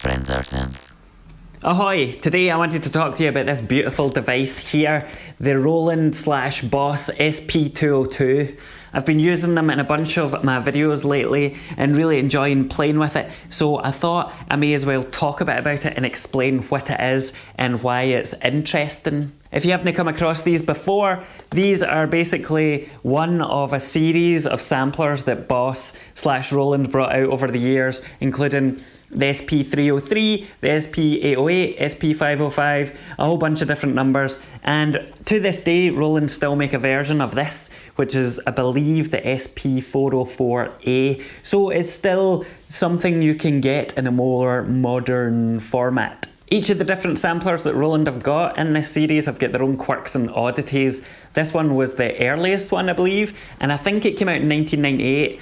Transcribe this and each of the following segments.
friends our sins. Ahoy! Today I wanted to talk to you about this beautiful device here, the Roland/Boss SP-202. I've been using them in a bunch of my videos lately and really enjoying playing with it, so I thought I may as well talk a bit about it and explain what it is and why it's interesting. If you haven't come across these before, these are basically one of a series of samplers that Boss/Roland brought out over the years, including the SP-303, the SP-808, SP-505, a whole bunch of different numbers. And to this day, Roland still make a version of this, which is, I believe, the SP-404A. So it's still something you can get in a more modern format. Each of the different samplers that Roland have got in this series have got their own quirks and oddities. This one was the earliest one, I believe, and I think it came out in 1998.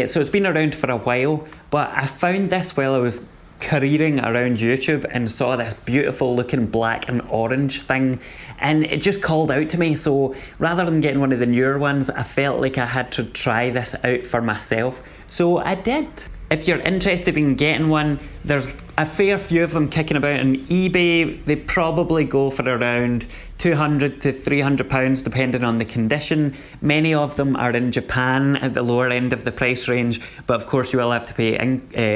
So it's been around for a while, but I found this while I was careering around YouTube and saw this beautiful looking black and orange thing, and it just called out to me. So rather than getting one of the newer ones, I felt like I had to try this out for myself, so I did. If you're interested in getting one, there's a fair few of them kicking about on eBay. They probably go for around £200 to £300 depending on the condition. Many of them are in Japan at the lower end of the price range, but of course you will have to pay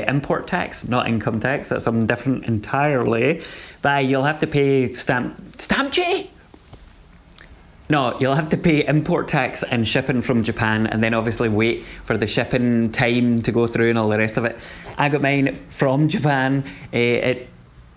import tax, not income tax. That's something different entirely. But you'll have to pay stamp duty? No, you'll have to pay import tax and shipping from Japan, and then obviously wait for the shipping time to go through and all the rest of it. I got mine from Japan. It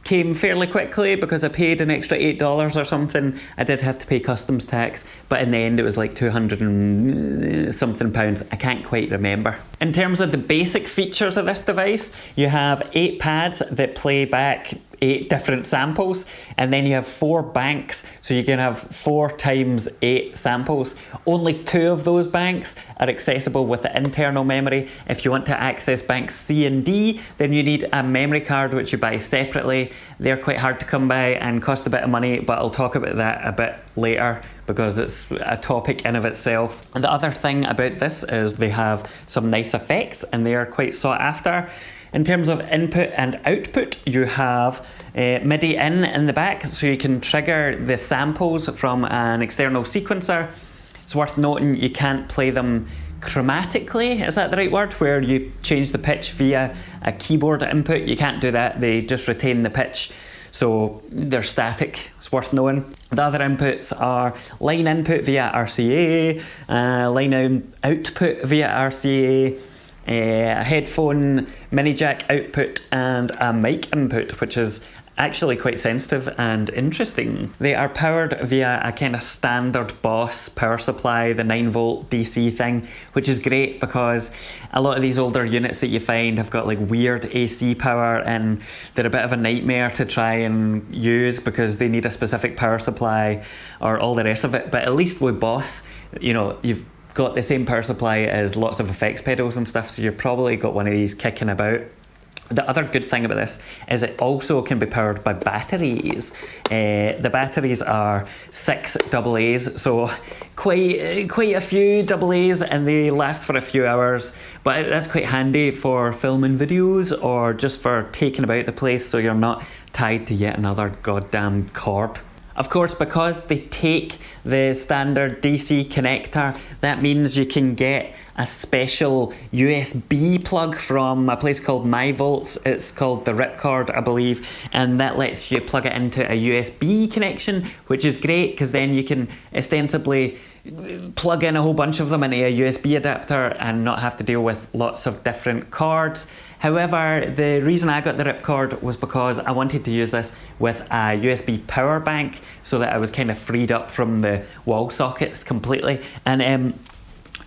came fairly quickly because I paid an extra $8 or something. I did have to pay customs tax, but in the end it was like 200 and something pounds. I can't quite remember. In terms of the basic features of this device, you have 8 pads that play back 8 different samples, and then you have 4 banks, so you can have 4 times 8 samples. Only 2 of those banks are accessible with the internal memory. If you want to access banks C and D, then you need a memory card which you buy separately. They're quite hard to come by and cost a bit of money, but I'll talk about that a bit later because it's a topic in of itself. And the other thing about this is they have some nice effects and they are quite sought after. In terms of input and output, you have MIDI in the back, so you can trigger the samples from an external sequencer. It's worth noting you can't play them chromatically, is that the right word? Where you change the pitch via a keyboard input. You can't do that, they just retain the pitch, so they're static. It's worth knowing. The other inputs are line input via RCA, line output via RCA, a headphone mini jack output, and a mic input, which is actually quite sensitive and interesting. They are powered via a kind of standard Boss power supply, the 9-volt DC thing, which is great because a lot of these older units that you find have got like weird AC power and they're a bit of a nightmare to try and use because they need a specific power supply or all the rest of it. But at least with Boss, you know, you've got the same power supply as lots of effects pedals and stuff, so you've probably got one of these kicking about. The other good thing about this is it also can be powered by batteries. The batteries are 6 AA's, so quite a few AA's, and they last for a few hours, but that's quite handy for filming videos or just for taking about the place so you're not tied to yet another goddamn cord. Of course, because they take the standard DC connector, that means you can get a special USB plug from a place called MyVolts. It's called the Ripcord, I believe, and that lets you plug it into a USB connection, which is great because then you can ostensibly plug in a whole bunch of them into a USB adapter and not have to deal with lots of different cords. However, the reason I got the Ripcord was because I wanted to use this with a USB power bank so that I was kind of freed up from the wall sockets completely. And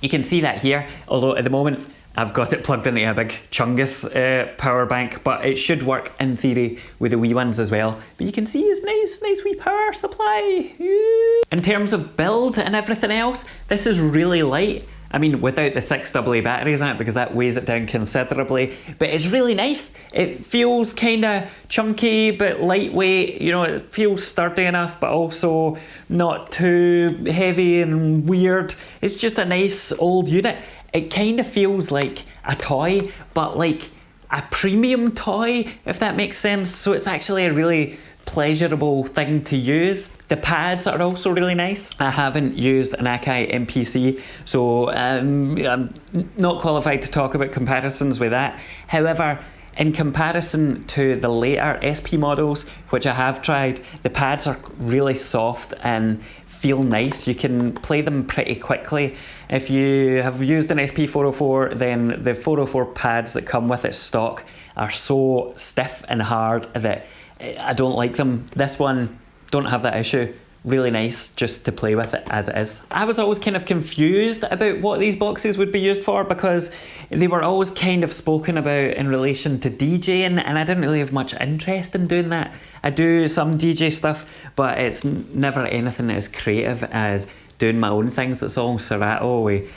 you can see that here, although at the moment I've got it plugged into a big Chungus power bank, but it should work in theory with the wee ones as well. But you can see it's nice wee power supply. In terms of build and everything else, this is really light. I mean, without the 6 AA batteries on it, because that weighs it down considerably, but it's really nice. It feels kind of chunky but lightweight, you know, it feels sturdy enough but also not too heavy and weird. It's just a nice old unit. It kind of feels like a toy, but like a premium toy, if that makes sense. So it's actually a really pleasurable thing to use. The pads are also really nice. I haven't used an Akai MPC, so I'm not qualified to talk about comparisons with that. However, in comparison to the later SP models, which I have tried, the pads are really soft and feel nice. You can play them pretty quickly. If you have used an SP-404, then the 404 pads that come with it stock are so stiff and hard that I don't like them. This one, don't have that issue. Really nice just to play with it as it is. I was always kind of confused about what these boxes would be used for, because they were always kind of spoken about in relation to DJing, and I didn't really have much interest in doing that. I do some DJ stuff, but it's never anything as creative as doing my own things. It's all Serato with,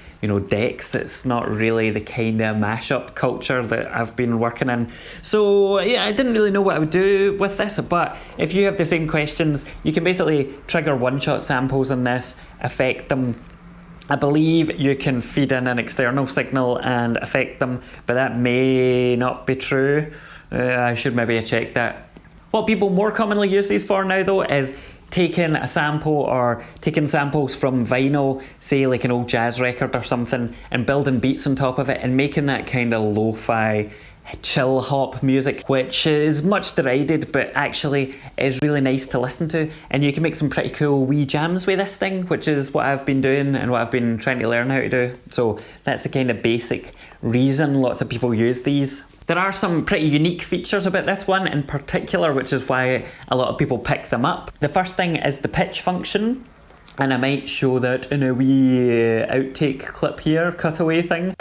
decks. It's not really the kind of mashup culture that I've been working in. So yeah, I didn't really know what I would do with this, but if you have the same questions, you can basically trigger one-shot samples in this, affect them. I believe you can feed in an external signal and affect them, but that may not be true. I should maybe check that. What people more commonly use these for now though is taking a sample or taking samples from vinyl, say like an old jazz record or something, and building beats on top of it and making that kind of lo-fi chill hop music, which is much derided but actually is really nice to listen to. And you can make some pretty cool wee jams with this thing, which is what I've been doing and what I've been trying to learn how to do. So that's the kind of basic reason lots of people use these. There are some pretty unique features about this one in particular, which is why a lot of people pick them up. The first thing is the pitch function, and I might show that in a wee outtake clip here, cutaway thing.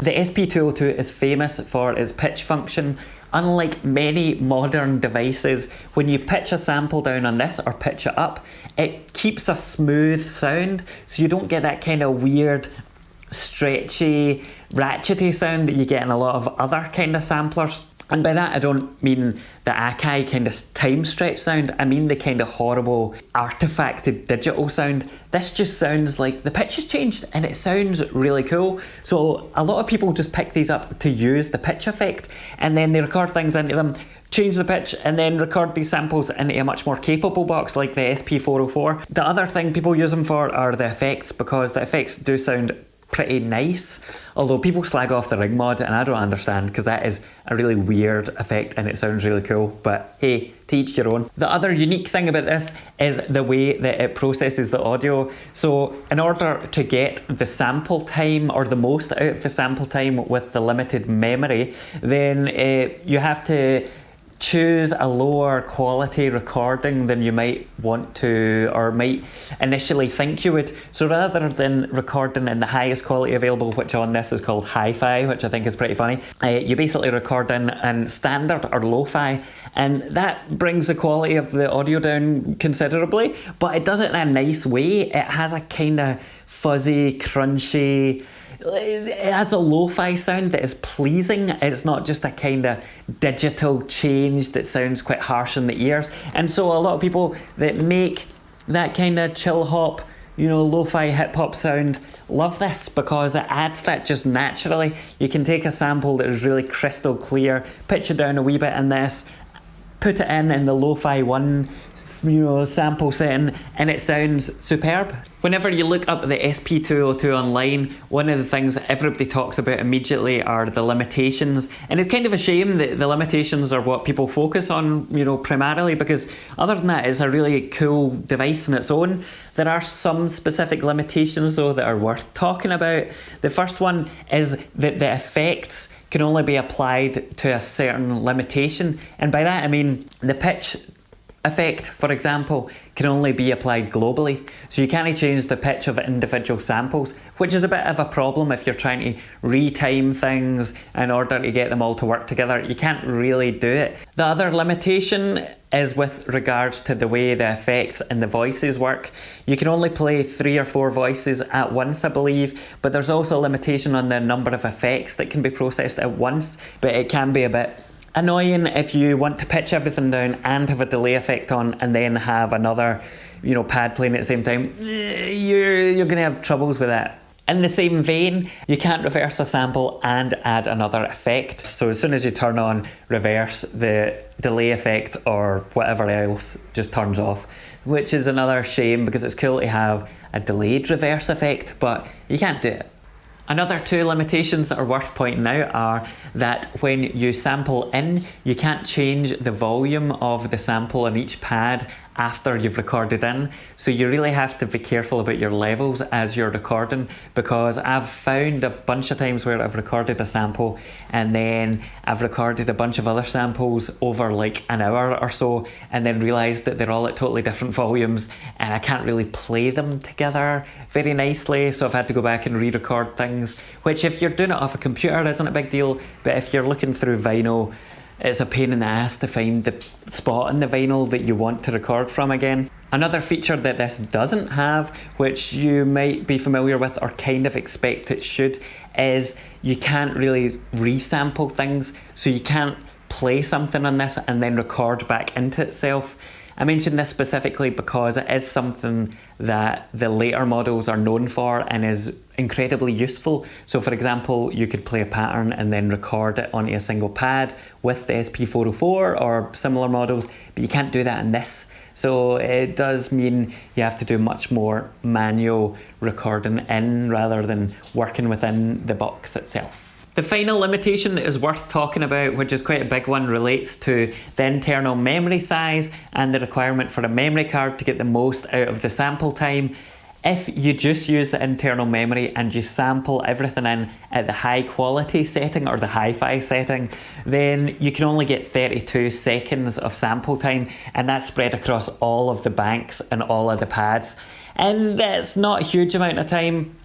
The SP-202 is famous for its pitch function. Unlike many modern devices, when you pitch a sample down on this or pitch it up, it keeps a smooth sound, so you don't get that kind of weird, stretchy, ratchety sound that you get in a lot of other kind of samplers. And by that I don't mean the Akai kind of time stretch sound, I mean the kind of horrible artifacted digital sound. This just sounds like the pitch has changed and it sounds really cool. So a lot of people just pick these up to use the pitch effect, and then they record things into them, change the pitch, and then record these samples into a much more capable box like the SP-404. The other thing people use them for are the effects, because the effects do sound pretty nice, although people slag off the ring mod and I don't understand, because that is a really weird effect and it sounds really cool, but hey, to each your own. The other unique thing about this is the way that it processes the audio. So in order to get the sample time or the most out of the sample time with the limited memory, then you have to choose a lower quality recording than you might want to or might initially think you would. So rather than recording in the highest quality available, which on this is called hi-fi, which I think is pretty funny, you basically record in standard or lo-fi, and that brings the quality of the audio down considerably, but it does it in a nice way. It has a kind of fuzzy, crunchy, it has a lo-fi sound that is pleasing. It's not just a kind of digital change that sounds quite harsh in the ears. And so a lot of people that make that kind of chill hop, lo-fi hip hop sound love this, because it adds that just naturally. You can take a sample that is really crystal clear, pitch it down a wee bit in this, put it in the lo-fi one, sample setting, and it sounds superb. Whenever you look up the SP-202 online, one of the things that everybody talks about immediately are the limitations, and it's kind of a shame that the limitations are what people focus on, primarily, because other than that, it's a really cool device on its own. There are some specific limitations though that are worth talking about. The first one is that the effects can only be applied to a certain limitation, and by that I mean the pitch effect, for example, can only be applied globally. So you can't change the pitch of individual samples, which is a bit of a problem if you're trying to retime things in order to get them all to work together. You can't really do it. The other limitation is with regards to the way the effects and the voices work. You can only play 3 or 4 voices at once, I believe, but there's also a limitation on the number of effects that can be processed at once, but it can be a bit Annoying if you want to pitch everything down and have a delay effect on and then have another, pad playing at the same time. You're going to have troubles with that. In the same vein, you can't reverse a sample and add another effect. So as soon as you turn on reverse, the delay effect or whatever else just turns off, which is another shame because it's cool to have a delayed reverse effect, but you can't do it. Another two limitations that are worth pointing out are that when you sample in, you can't change the volume of the sample on each pad after you've recorded in. So you really have to be careful about your levels as you're recording, because I've found a bunch of times where I've recorded a sample and then I've recorded a bunch of other samples over like an hour or so and then realised that they're all at totally different volumes and I can't really play them together very nicely, so I've had to go back and re-record things, which if you're doing it off a computer isn't a big deal, but if you're looking through vinyl, it's a pain in the ass to find the spot in the vinyl that you want to record from again. Another feature that this doesn't have, which you might be familiar with or kind of expect it should, is you can't really resample things. So you can't play something on this and then record back into itself. I mention this specifically because it is something that the later models are known for and is incredibly useful. So for example, you could play a pattern and then record it onto a single pad with the SP-404 or similar models, but you can't do that in this. So it does mean you have to do much more manual recording in rather than working within the box itself. The final limitation that is worth talking about, which is quite a big one, relates to the internal memory size and the requirement for a memory card to get the most out of the sample time. If you just use the internal memory and you sample everything in at the high quality setting or the hi-fi setting, then you can only get 32 seconds of sample time, and that's spread across all of the banks and all of the pads. And that's not a huge amount of time.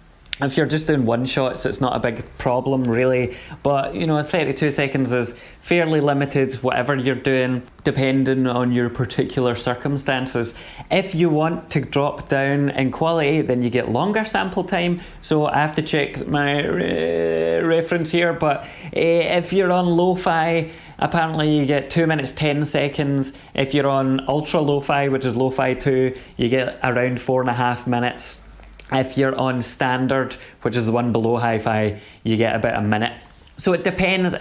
If you're just doing one shots, it's not a big problem really, but 32 seconds is fairly limited, whatever you're doing, depending on your particular circumstances. If you want to drop down in quality, then you get longer sample time. So I have to check my reference here, but if you're on lo-fi, apparently you get 2 minutes 10 seconds. If you're on ultra lo-fi, which is lo-fi 2, you get around 4.5 minutes. If you're on standard, which is the one below hi-fi, you get about a minute. So it depends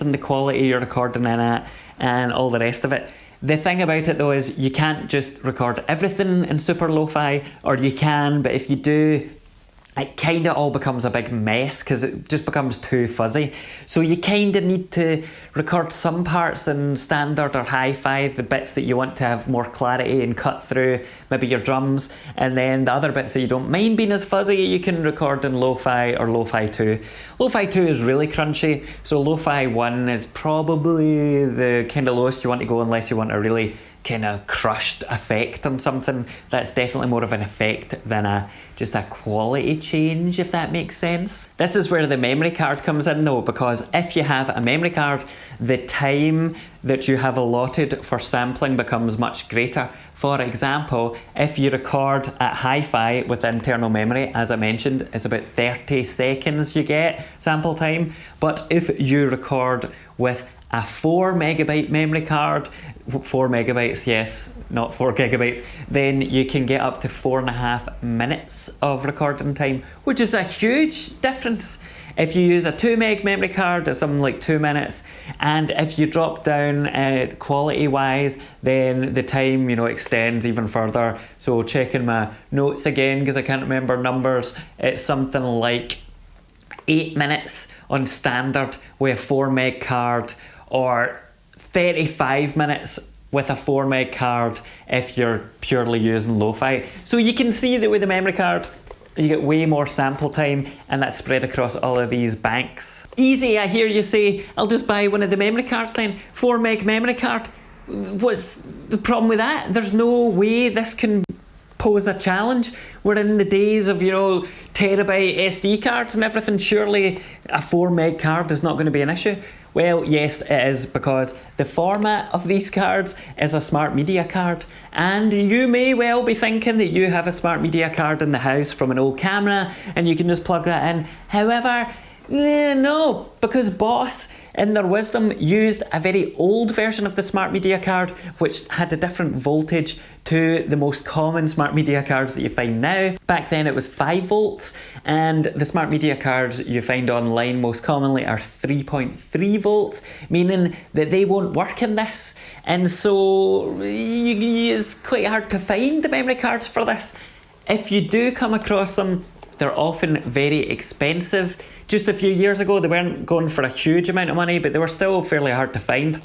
on the quality you're recording in at and all the rest of it. The thing about it though is you can't just record everything in super lo-fi, or you can, but if you do, it kind of all becomes a big mess because it just becomes too fuzzy. So you kind of need to record some parts in standard or hi-fi, the bits that you want to have more clarity and cut through, maybe your drums, and then the other bits that you don't mind being as fuzzy, you can record in lo-fi or lo-fi 2. Lo-fi 2 is really crunchy, so lo-fi 1 is probably the kind of lowest you want to go unless you want a really kind of crushed effect on something. That's definitely more of an effect than just a quality change, if that makes sense. This is where the memory card comes in though, because if you have a memory card, the time that you have allotted for sampling becomes much greater. For example, if you record at hi-fi with internal memory, as I mentioned, it's about 30 seconds you get sample time, but if you record with a 4 megabyte memory card, 4 megabytes, yes, not 4 gigabytes, then you can get up to 4.5 minutes of recording time, which is a huge difference. If you use a 2 meg memory card, it's something like 2 minutes, and if you drop down quality wise, then the time extends even further. So checking my notes again because I can't remember numbers, it's something like 8 minutes on standard with a 4 meg card, or 35 minutes with a 4 meg card if you're purely using lo-fi. So you can see that with the memory card, you get way more sample time, and that's spread across all of these banks. Easy, I hear you say, I'll just buy one of the memory cards then. 4 meg memory card. What's the problem with that? There's no way this can pose a challenge. We're in the days of, terabyte SD cards and everything. Surely a 4 meg card is not going to be an issue. Well, yes, it is, because the format of these cards is a smart media card, and you may well be thinking that you have a smart media card in the house from an old camera and you can just plug that in. However, no, because Boss in their wisdom, used a very old version of the smart media card, which had a different voltage to the most common smart media cards that you find now. Back then it was 5 volts, and the smart media cards you find online most commonly are 3.3 volts, meaning that they won't work in this. And so it's quite hard to find the memory cards for this. If you do come across them, they're often very expensive. Just a few years ago, they weren't going for a huge amount of money, but they were still fairly hard to find.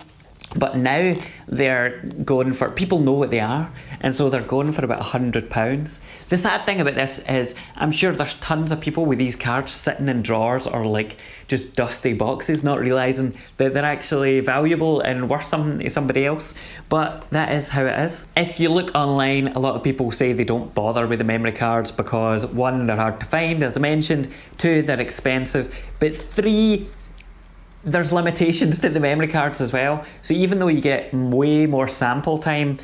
But now they're going for, people know what they are, and so they're going for about £100. The sad thing about this is I'm sure there's tons of people with these cards sitting in drawers or like just dusty boxes, not realising that they're actually valuable and worth something to somebody else. But that is how it is. If you look online, a lot of people say they don't bother with the memory cards because 1, they're hard to find, as I mentioned, 2, they're expensive, but 3, there's limitations to the memory cards as well. So even though you get way more sample time,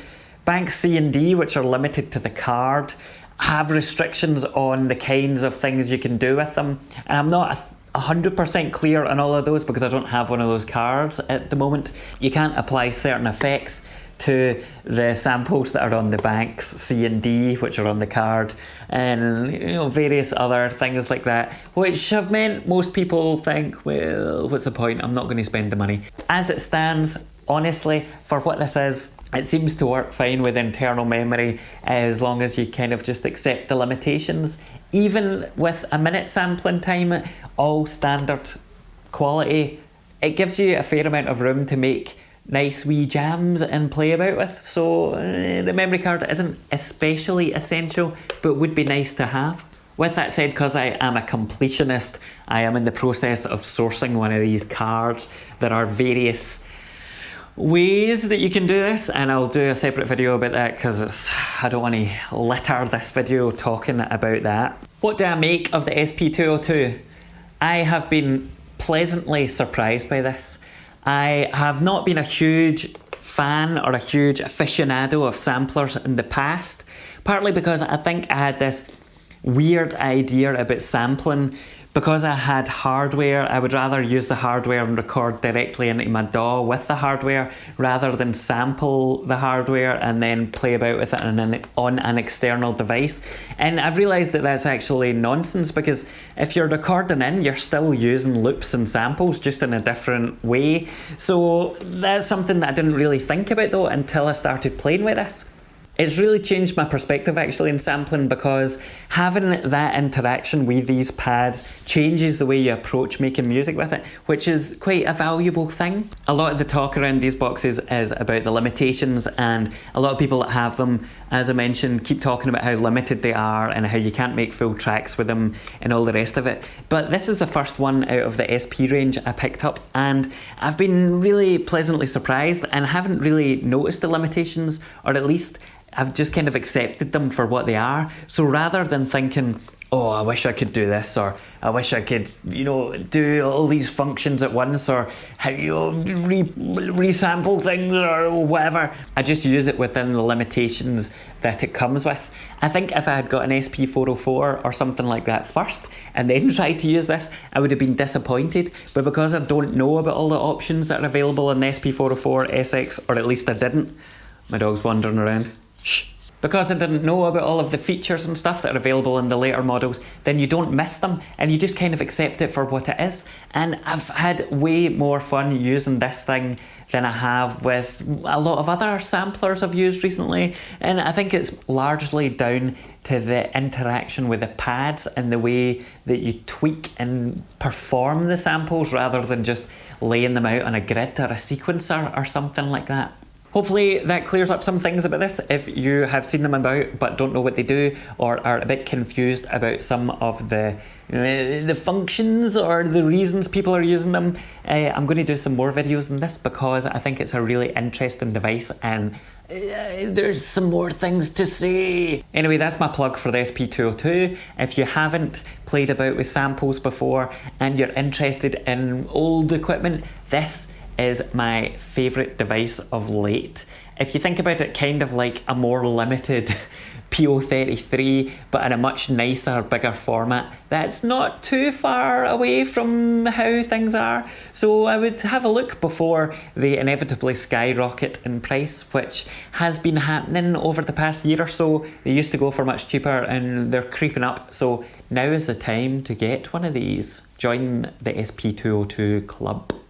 banks C and D, which are limited to the card, have restrictions on the kinds of things you can do with them. And I'm not 100% clear on all of those because I don't have one of those cards at the moment. You can't apply certain effects to the samples that are on the banks C and D, which are on the card, and various other things like that, which have meant most people think, well, what's the point? I'm not going to spend the money. As it stands, honestly, for what this is, it seems to work fine with internal memory as long as you kind of just accept the limitations. Even with a minute sampling time, all standard quality, it gives you a fair amount of room to make nice wee jams and play about with. So the memory card isn't especially essential, but would be nice to have. With that said, because I am a completionist, I am in the process of sourcing one of these cards. There are various ways that you can do this, and I'll do a separate video about that because I don't want to litter this video talking about that. What do I make of the SP-202? I have been pleasantly surprised by this. I have not been a huge fan or a huge aficionado of samplers in the past, partly because I think I had this weird idea about sampling. Because I had hardware, I would rather use the hardware and record directly into my DAW with the hardware rather than sample the hardware and then play about with it on an external device. And I've realised that that's actually nonsense, because if you're recording in, you're still using loops and samples, just in a different way. So that's something that I didn't really think about though until I started playing with this. It's really changed my perspective actually in sampling, because having that interaction with these pads changes the way you approach making music with it, which is quite a valuable thing. A lot of the talk around these boxes is about the limitations, and a lot of people that have them, as I mentioned, keep talking about how limited they are and how you can't make full tracks with them and all the rest of it. But this is the first one out of the SP range I picked up, and I've been really pleasantly surprised and haven't really noticed the limitations, or at least I've just kind of accepted them for what they are. So rather than thinking, oh, I wish I could do this, or I wish I could, do all these functions at once, or resample things or whatever, I just use it within the limitations that it comes with. I think if I had got an SP-404 or something like that first and then tried to use this, I would have been disappointed. But because I don't know about all the options that are available on the SP-404 SX, or at least I didn't, my dog's wandering around. Shh. Because I didn't know about all of the features and stuff that are available in the later models, then you don't miss them and you just kind of accept it for what it is. And I've had way more fun using this thing than I have with a lot of other samplers I've used recently. And I think it's largely down to the interaction with the pads and the way that you tweak and perform the samples rather than just laying them out on a grid or a sequencer or something like that. Hopefully that clears up some things about this. If you have seen them about but don't know what they do, or are a bit confused about some of the functions or the reasons people are using them, I'm going to do some more videos on this because I think it's a really interesting device and there's some more things to say. Anyway, that's my plug for the SP-202. If you haven't played about with samples before and you're interested in old equipment, this is my favourite device of late. If you think about it kind of like a more limited P-203, but in a much nicer, bigger format. That's not too far away from how things are, so I would have a look before they inevitably skyrocket in price, which has been happening over the past year or so. They used to go for much cheaper and they're creeping up, so now is the time to get one of these. Join the SP-202 club.